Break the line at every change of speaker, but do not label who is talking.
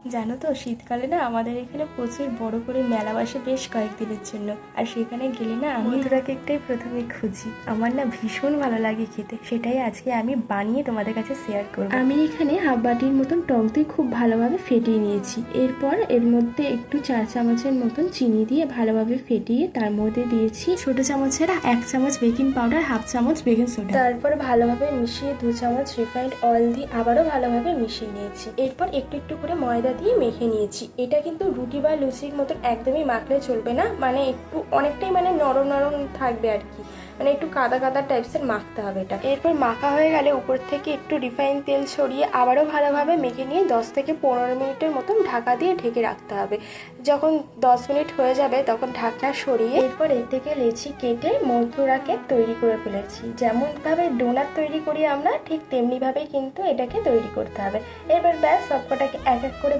জানো তো শীতকালে না আমাদের এখানে প্রচুর বড় করে মেলা বসে বেশ কয়েকদিনের জন্য। আর সেখানে গেলে না আমি মথুরা কেকটাই প্রথমে খুঁজি। আমার না ভীষণ ভালো লাগে খেতে, সেটাই আজকে আমি বানিয়ে তোমাদের কাছে শেয়ার করব। আমি এখানে হাফ বাটির মতন টক দই খুব ভালোভাবে ফেটিয়ে নিয়েছি। এরপর এর মধ্যে একটু 4 চামচের মতন চিনি দিয়ে ভালোভাবে ফেটিয়ে তার মধ্যে দিয়েছি ছোট চামচের 1 চামচ বেকিং পাউডার, হাফ চামচ বেকিং সোডা। তারপর ভালোভাবে মিশিয়ে 2 চামচ রিফাইন্ড অয়েল দিয়ে আবারও ভালোভাবে মিশিয়ে নিয়েছি। এরপর একটু একটু করে ময়দা দিয়ে মেখে নিয়েছি। এটা কিন্তু রুটি বা লুচির মতন একদমই মাখলে চলবে না, মানে একটু অনেকটাই মানে নরম নরম থাকবে আর কি, মানে একটু কাদা কাদা টাইপসের মাখতে হবে এটা। এরপর মাখা হয়ে গেলে উপর থেকে একটু রিফাইন তেল ছড়িয়ে আবারও ভালোভাবে মেখে নিয়ে 10 থেকে 15 মিনিটের মতন ঢাকা দিয়ে ঢেকে রাখতে হবে। যখন 10 মিনিট হয়ে যাবে তখন ঢাকনা সরিয়ে এরপর এর থেকে লেচি কেটে মথুরা কেক তৈরি করে ফেলেছি। যেমনভাবে ডোনাট তৈরি করি আমরা, ঠিক তেমনিভাবেই কিন্তু এটাকে তৈরি করতে হবে। এবার ব্যাস সবকটাকে এক এক করে